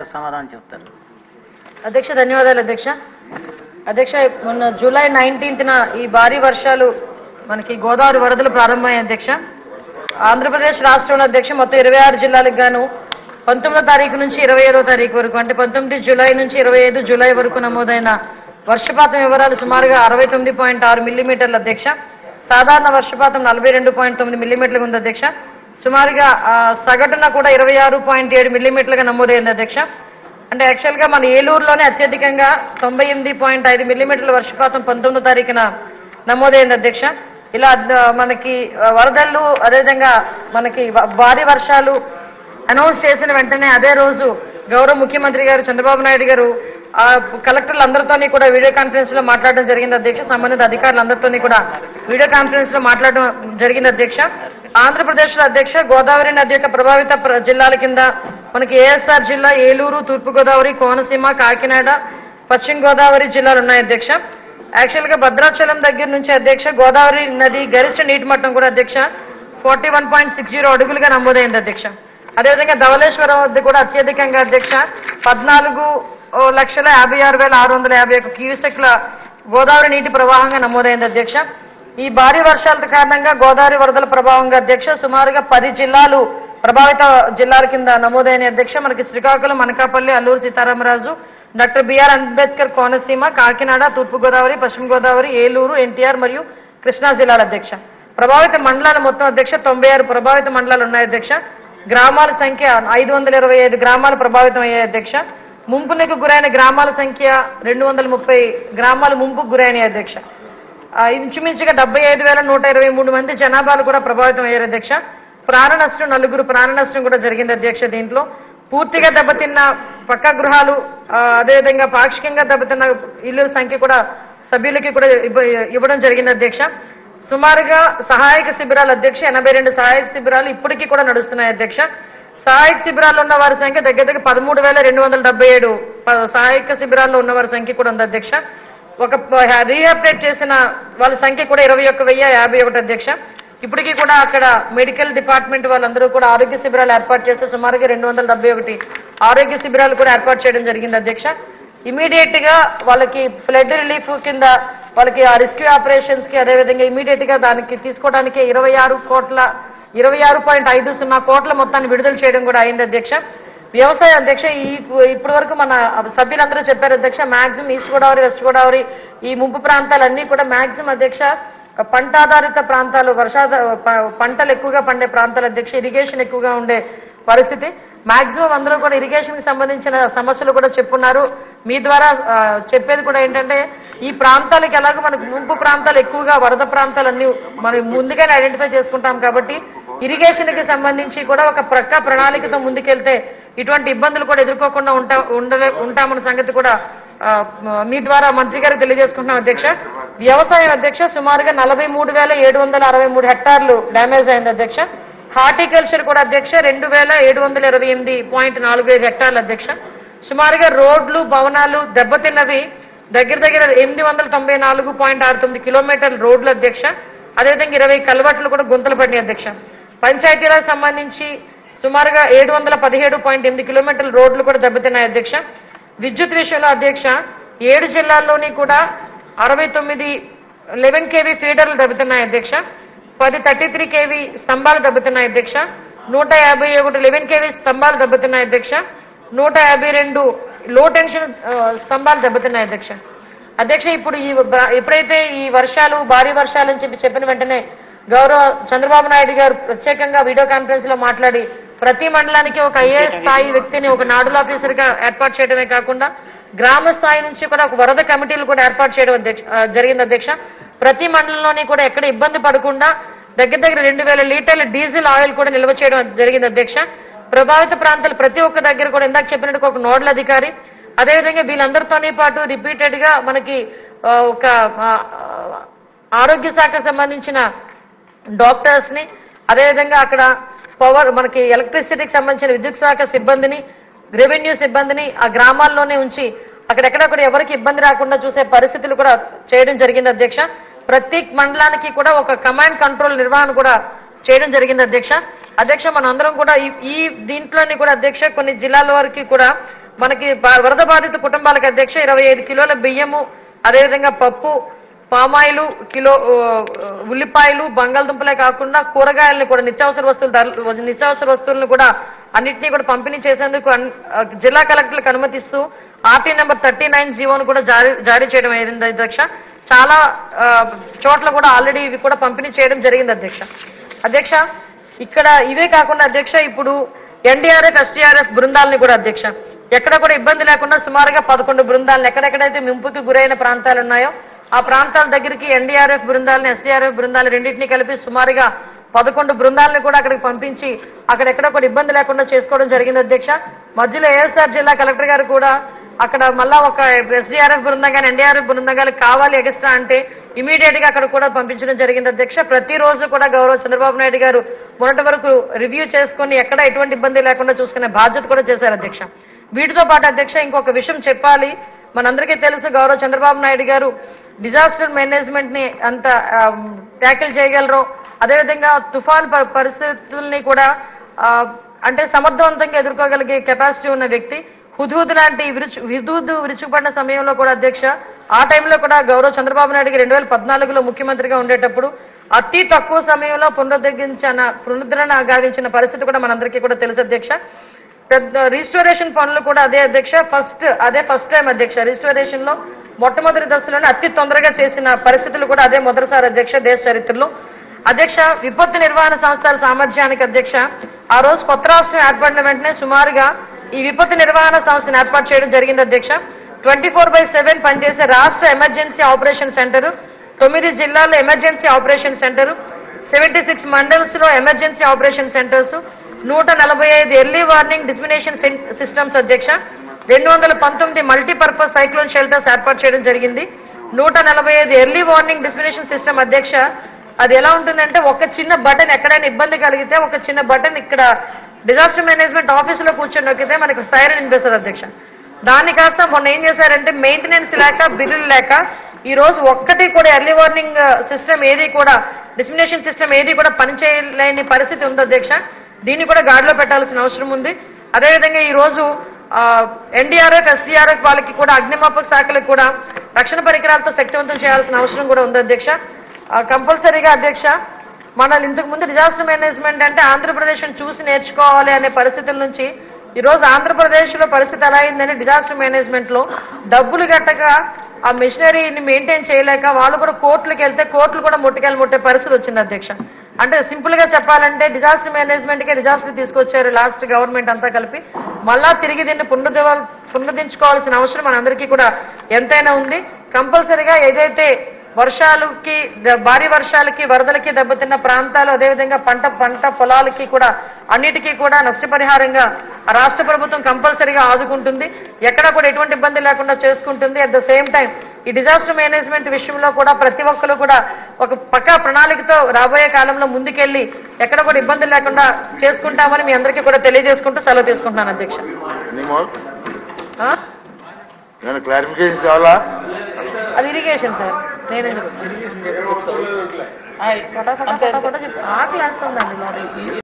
సమాధానం చెప్తారు. అధ్యక్ష ధన్యవాదాలు అధ్యక్ష. అధ్యక్ష మొన్న జూలై 19న ఈ భారీ వర్షాలు మనకి గోదావరి వరదలు ప్రారంభమయ్యాయి అధ్యక్ష. ఆంధ్రప్రదేశ్ రాష్ట్రంలో అధ్యక్ష మొత్తం 26 జిల్లాలకు గాను 19వ తారీఖు నుంచి 25వ తారీఖు వరకు అంటే 19 జూలై నుంచి 25 జూలై వరకు నమోదైన వర్షపాతం వివరాలు సుమారుగా 69.6 మిల్లీమీటర్ల అధ్యక్ష. సాధారణ వర్షపాతం 42.9 మిల్లీమీటర్లు ఉంది అధ్యక్ష. సుమారుగా సగటున కూడా 26.7 మిల్లీమీటర్లుగా నమోదైంది అధ్యక్ష. అంటే యాక్చువల్గా మన ఏలూరులోనే అత్యధికంగా 98.5 మిల్లీమీటర్ల వర్షపాతం 19వ తారీఖున నమోదైంది అధ్యక్ష. ఇలా మనకి వరదలు అదేవిధంగా మనకి భారీ వర్షాలు అనౌన్స్ చేసిన వెంటనే అదే రోజు గౌరవ ముఖ్యమంత్రి గారు చంద్రబాబు నాయుడు గారు కలెక్టర్లు అందరితోని కూడా వీడియో కాన్ఫరెన్స్ లో మాట్లాడడం జరిగింది అధ్యక్ష. సంబంధిత అధికారులందరితోని కూడా వీడియో కాన్ఫరెన్స్ లో మాట్లాడడం జరిగింది అధ్యక్ష. ఆంధ్రప్రదేశ్ లో అధ్యక్ష గోదావరి నది యొక్క ప్రభావిత జిల్లాల కింద మనకి ఏఎస్ఆర్ జిల్లా, ఏలూరు, తూర్పుగోదావరి, కోనసీమ, కాకినాడ, పశ్చిమ గోదావరి జిల్లాలు ఉన్నాయి అధ్యక్ష. యాక్చువల్ గా భద్రాచలం దగ్గర నుంచి అధ్యక్ష గోదావరి నది గరిష్ట నీటి మట్టం కూడా అధ్యక్ష 41.60 అడుగులుగా నమోదైంది అధ్యక్ష. అదేవిధంగా ధవళేశ్వరం వద్ద కూడా అత్యధికంగా అధ్యక్ష 14,56,651 క్యూసెక్ల గోదావరి నీటి ప్రవాహంగా నమోదైంది అధ్యక్ష. ఈ భారీ వర్షాల కారణంగా గోదావరి వరదల ప్రభావంగా అధ్యక్ష సుమారుగా 10 జిల్లాలు ప్రభావిత జిల్లాల కింద నమోదైన అధ్యక్ష. మనకి శ్రీకాకుళం, అనకాపల్లి, అల్లూరు సీతారామరాజు, డాక్టర్ బిఆర్ అంబేద్కర్ కోనసీమ, కాకినాడ, తూర్పుగోదావరి, పశ్చిమ గోదావరి, ఏలూరు, ఎన్టీఆర్ మరియు కృష్ణా జిల్లాల అధ్యక్ష. ప్రభావిత మండలాలు మొత్తం అధ్యక్ష 96 ప్రభావిత మండలాలు ఉన్నాయి అధ్యక్ష. గ్రామాల సంఖ్య 525 గ్రామాలు ప్రభావితం అయ్యాయి అధ్యక్ష. ముంపునకు గురైన గ్రామాల సంఖ్య 230 గ్రామాలు ముంపుకు గురైన అధ్యక్ష. ఇంచుమించుగా 75,123 మంది జనాభాలు కూడా ప్రభావితం అయ్యారు అధ్యక్ష. ప్రాణ నష్టం 4 ప్రాణ నష్టం కూడా జరిగింది అధ్యక్ష. దీంట్లో పూర్తిగా దెబ్బతిన్న పక్కా గృహాలు అదేవిధంగా పాక్షికంగా దెబ్బతిన్న ఇల్లుల సంఖ్య కూడా సభ్యులకి కూడా ఇవ్వడం జరిగింది అధ్యక్ష. సుమారుగా సహాయక శిబిరాలు అధ్యక్ష 82 సహాయక శిబిరాలు ఇప్పటికీ కూడా నడుస్తున్నాయి అధ్యక్ష. సహాయక శిబిరాల్లో ఉన్న వారి సంఖ్య దగ్గర 13,277 సహాయక శిబిరాల్లో ఉన్న వారి సంఖ్య కూడా ఉంది అధ్యక్ష. ఒక రీహాబిలిటేట్ చేసిన వాళ్ళ సంఖ్య కూడా 21,051 అధ్యక్ష. ఇప్పటికీ కూడా అక్కడ మెడికల్ డిపార్ట్మెంట్ వాళ్ళందరూ కూడా ఆరోగ్య శిబిరాలు ఏర్పాటు చేస్తే సుమారుగా 271 ఆరోగ్య శిబిరాలు కూడా ఏర్పాటు చేయడం జరిగింది అధ్యక్ష. ఇమీడియట్ గా వాళ్ళకి ఫ్లడ్ రిలీఫ్ కింద వాళ్ళకి ఆ రెస్క్యూ ఆపరేషన్స్ కి అదేవిధంగా ఇమీడియట్ గా దానికి తీసుకోవడానికి 26.50 కోట్ల మొత్తాన్ని విడుదల చేయడం కూడా అయింది అధ్యక్ష. వ్యవసాయ అధ్యక్ష ఇప్పటి వరకు మన సభ్యులందరూ చెప్పారు అధ్యక్ష. Maximum east Godavari, west Godavari ఈ ముంపు ప్రాంతాలన్నీ కూడా మాక్సిమం అధ్యక్ష పంట ఆధారిత ప్రాంతాలు, పంటలు ఎక్కువగా పండే ప్రాంతాలు అధ్యక్ష. ఇరిగేషన్ ఎక్కువగా ఉండే పరిస్థితి. మాక్సిమం అందరూ కూడా ఇరిగేషన్ కి సంబంధించిన సమస్యలు కూడా చెప్పున్నారు. మీ ద్వారా చెప్పేది కూడా ఏంటంటే ఈ ప్రాంతాలకు ఎలాగో మనకు ముంపు ప్రాంతాలు ఎక్కువగా వరద ప్రాంతాలన్నీ మనం ముందుగానే ఐడెంటిఫై చేసుకుంటాం కాబట్టి ఇరిగేషన్ కి సంబంధించి కూడా ఒక ప్రక్క ప్రణాళికతో ముందుకెళ్తే ఇటువంటి ఇబ్బందులు కూడా ఎదుర్కోకుండా ఉంటామన్న సంగతి కూడా మీ ద్వారా మంత్రి గారికి తెలియజేసుకుంటున్నాం అధ్యక్ష. వ్యవసాయం అధ్యక్ష సుమారుగా 43,763 హెక్టార్లు డ్యామేజ్ అయింది అధ్యక్ష. హార్టికల్చర్ కూడా అధ్యక్ష 2,728.45 హెక్టార్లు అధ్యక్ష. సుమారుగా రోడ్లు, భవనాలు దెబ్బతిన్నవి దగ్గర 894.69 కిలోమీటర్ల రోడ్లు అధ్యక్ష. అదేవిధంగా 20 కల్వర్ట్లు కూడా గుంతలు పడినాయి అధ్యక్ష. పంచాయతీరాజ్ సంబంధించి సుమారుగా 717.8 కిలోమీటర్ల రోడ్లు కూడా దెబ్బతిన్నాయి అధ్యక్ష. విద్యుత్ విషయంలో అధ్యక్ష 7 జిల్లాల్లోని కూడా 69 11 kV ఫీడర్లు దెబ్బతిన్నాయి అధ్యక్ష. 10 33 kV స్తంభాలు దెబ్బతిన్నాయి అధ్యక్ష. 151 11 kV స్తంభాలు దెబ్బతిన్నాయి అధ్యక్ష. 152 లో టెన్షన్ స్తంభాలు దెబ్బతిన్నాయి అధ్యక్ష. అధ్యక్ష ఎప్పుడైతే ఈ వర్షాలు భారీ వర్షాలు అని చెప్పిన వెంటనే గౌరవ చంద్రబాబు నాయుడు గారు ప్రత్యేకంగా వీడియో కాన్ఫరెన్స్ లో మాట్లాడి ప్రతి మండలానికి ఒక ఐఏఎస్ స్థాయి వ్యక్తిని ఒక నాడుల్ ఆఫీసర్ గా ఏర్పాటు చేయడమే కాకుండా గ్రామ స్థాయి నుంచి కూడా ఒక వరద కమిటీలు కూడా ఏర్పాటు చేయడం జరిగింది అధ్యక్ష. ప్రతి మండలంలోని కూడా ఎక్కడ ఇబ్బంది పడకుండా దగ్గర 2,000 లీటర్ల డీజిల్ ఆయిల్ కూడా నిల్వ చేయడం జరిగింది అధ్యక్ష. ప్రభావిత ప్రాంతాలు ప్రతి ఒక్క దగ్గర కూడా ఇందాక చెప్పినట్టు ఒక నోడల్ అధికారి అదేవిధంగా వీళ్ళందరితోనే పాటు రిపీటెడ్ గా మనకి ఒక ఆరోగ్య శాఖకు సంబంధించిన డాక్టర్స్ ని అదేవిధంగా అక్కడ పవర్ మనకి ఎలక్ట్రిసిటీకి సంబంధించిన విద్యుత్ శాఖ సిబ్బందిని, రెవెన్యూ సిబ్బందిని ఆ గ్రామాల్లోనే ఉంచి అక్కడెక్కడ ఎవరికి ఇబ్బంది రాకుండా చూసే పరిస్థితులు కూడా చేయడం జరిగింది అధ్యక్ష. ప్రతి మండలానికి కూడా ఒక కమాండ్ కంట్రోల్ నిర్వహణ కూడా చేయడం జరిగింది అధ్యక్ష. అధ్యక్ష మనందరం కూడా ఈ దీంట్లోని కూడా అధ్యక్ష కొన్ని జిల్లాల వరకు కూడా మనకి వరద బాధిత కుటుంబాలకు అధ్యక్ష 25 కిలోల బియ్యము, అదేవిధంగా పప్పు, పామాయిలు, కిలో ఉల్లిపాయలు, బంగాళదుంపలే కాకుండా కూరగాయలను కూడా నిత్యావసర వస్తువులను కూడా అన్నింటినీ కూడా పంపిణీ చేసేందుకు జిల్లా కలెక్టర్లకు అనుమతిస్తూ ఆర్టీ నెంబర్ 39 జీవోను కూడా జారీ చేయడం అయింది అధ్యక్ష. చాలా చోట్ల కూడా ఆల్రెడీ ఇవి కూడా పంపిణీ చేయడం జరిగింది అధ్యక్ష. ఇక్కడ ఇవే కాకుండా అధ్యక్ష ఇప్పుడు ఎన్డీఆర్ఎఫ్, ఎస్డీఆర్ఎఫ్ బృందాలని కూడా అధ్యక్ష ఎక్కడ కూడా ఇబ్బంది లేకుండా సుమారుగా 11 బృందాలను ఎక్కడెక్కడైతే ముంపుకు గురైన ప్రాంతాలు ఉన్నాయో ఆ ప్రాంతాల దగ్గరికి ఎన్డీఆర్ఎఫ్ బృందాలను, ఎస్డీఆర్ఎఫ్ బృందాలు రెండింటినీ కలిపి సుమారుగా 11 బృందాలను కూడా అక్కడికి పంపించి అక్కడెక్కడ కూడా ఇబ్బంది లేకుండా చేసుకోవడం జరిగింది అధ్యక్ష. మధ్యలో ఏఎస్ఆర్ జిల్లా కలెక్టర్ గారు కూడా అక్కడ మళ్ళా ఒక ఎస్డీఆర్ఎఫ్ బృందం కానీ ఎన్డీఆర్ఎఫ్ బృందం కానీ కావాలి ఎక్స్ట్రా అంటే ఇమీడియట్ గా అక్కడ కూడా పంపించడం జరిగింది అధ్యక్ష. ప్రతిరోజు కూడా గౌరవ చంద్రబాబు నాయుడు గారు మొన్నటి వరకు రివ్యూ చేసుకుని ఎక్కడ ఎటువంటి ఇబ్బంది లేకుండా చూసుకునే బాధ్యత కూడా చేశారు అధ్యక్ష. వీటితో పాటు అధ్యక్ష ఇంకొక విషయం చెప్పాలి. మనందరికీ తెలుసు గౌరవ చంద్రబాబు నాయుడు గారు డిజాస్టర్ మేనేజ్మెంట్ ని అంత ట్యాకిల్ చేయగలరు, అదేవిధంగా తుఫాన్ పరిస్థితుల్ని కూడా అంటే సమర్థవంతంగా ఎదుర్కోగలిగే కెపాసిటీ ఉన్న వ్యక్తి. హుద్హుద్ లాంటి విరుచుకుపడిన సమయంలో కూడా అధ్యక్ష ఆ టైంలో కూడా గౌరవ చంద్రబాబు నాయుడు 2014లో ముఖ్యమంత్రిగా ఉండేటప్పుడు అతి తక్కువ సమయంలో పునరుద్ధరణ గావించిన పరిస్థితి కూడా మనందరికీ కూడా తెలుసు అధ్యక్ష. పెద్ద రిస్టోరేషన్ పనులు కూడా అదే అధ్యక్ష ఫస్ట్ టైం అధ్యక్ష. రిస్టోరేషన్ లో మొట్టమొదటి దశలోనే అతి తొందరగా చేసిన పరిస్థితులు కూడా అదే మొదటిసారి అధ్యక్ష దేశ చరిత్రలో. అధ్యక్ష విపత్తు నిర్వహణ సంస్థల సామర్థ్యానికి అధ్యక్ష ఆ రోజు కొత్త రాష్ట్రం ఏర్పడిన వెంటనే సుమారుగా ఈ విపత్తు నిర్వహణ సంస్థను ఏర్పాటు చేయడం జరిగింది అధ్యక్ష. 24/7 పనిచేసే రాష్ట్ర ఎమర్జెన్సీ ఆపరేషన్ సెంటర్, 9 జిల్లాల్లో ఎమర్జెన్సీ ఆపరేషన్ సెంటర్, 76 మండల్స్ లో emergency operation centres, 145 early warning dissemination systems అధ్యక్ష, 219 మల్టీపర్పస్ సైక్లోన్ షెల్టర్స్ ఏర్పాటు చేయడం జరిగింది. 145 ఎర్లీ వార్నింగ్ డిస్మినేషన్ సిస్టమ్ అధ్యక్ష. అది ఎలా ఉంటుందంటే ఒక చిన్న బటన్ ఎక్కడైనా ఇబ్బంది కలిగితే ఒక చిన్న బటన్ ఇక్కడ డిజాస్టర్ మేనేజ్మెంట్ ఆఫీసులో కూర్చొని నొక్కితే మనకు సైరన్ వినిపిస్తుంది అధ్యక్ష. దాన్ని కాస్త మొన్న ఏం చేశారంటే మెయింటెనెన్స్ లేక బిల్లులు లేక ఈ రోజు ఒక్కటి కూడా ఎర్లీ వార్నింగ్ సిస్టమ్ ఏది కూడా డిస్మినేషన్ సిస్టమ్ ఏది కూడా పనిచేయలేని పరిస్థితి ఉంది అధ్యక్ష. దీన్ని కూడా గాడిలో పెట్టాల్సిన అవసరం ఉంది. అదేవిధంగా ఈ రోజు ఎన్డీఆర్ఎఫ్, ఎస్డీఆర్ఎఫ్ వాళ్ళకి కూడా అగ్నిమాపక శాఖలకు కూడా రక్షణ పరికరాలతో శక్తివంతం చేయాల్సిన అవసరం కూడా ఉంది అధ్యక్ష. కంపల్సరీగా అధ్యక్ష మన ఇంతకు ముందు డిజాస్టర్ మేనేజ్మెంట్ అంటే ఆంధ్రప్రదేశ్ చూసి నేర్చుకోవాలి అనే పరిస్థితుల నుంచి ఈ రోజు ఆంధ్రప్రదేశ్ లో పరిస్థితి ఎలా అయిందని డిజాస్టర్ మేనేజ్మెంట్ లో డబ్బులు గట్టక ఆ మెషినరీని మెయింటైన్ చేయలేక వాళ్ళు కూడా కోర్టులకు వెళ్తే కోర్టులు కూడా ముట్టే పరిస్థితి వచ్చింది అధ్యక్ష. అంటే సింపుల్ గా చెప్పాలంటే డిజాస్టర్ మేనేజ్మెంట్ కే డిజాస్టర్ తీసుకొచ్చారు లాస్ట్ గవర్నమెంట్ అంతా కలిపి. మళ్ళా తిరిగి దీన్ని పునరుద్ధరించుకోవాల్సిన అవసరం మనందరికీ కూడా ఎంతైనా ఉంది. కంపల్సరీగా ఏదైతే వర్షాలకి భారీ వర్షాలకి వరదలకి దెబ్బతిన్న ప్రాంతాలు అదేవిధంగా పంట పొలాలకి కూడా అన్నిటికీ కూడా నష్టపరిహారంగా రాష్ట్ర ప్రభుత్వం కంపల్సరీగా ఆదుకుంటుంది. ఎక్కడా కూడా ఎటువంటి ఇబ్బంది లేకుండా చేసుకుంటుంది. అట్ ద సేమ్ టైం ఈ డిజాస్టర్ మేనేజ్మెంట్ విషయంలో కూడా ప్రతి ఒక్కరు కూడా ఒక పక్కా ప్రణాళికతో రాబోయే కాలంలో ముందుకెళ్లి ఎక్కడ కూడా ఇబ్బంది లేకుండా చేసుకుంటామని మీ అందరికీ కూడా తెలియజేసుకుంటూ సెలవు తీసుకుంటున్నాను అధ్యక్ష. క్లారిఫికేషన్ కావాలా? అది ఇరిగేషన్ సార్. నేనే చెప్తాను. ఆకలి వేస్తుందండి.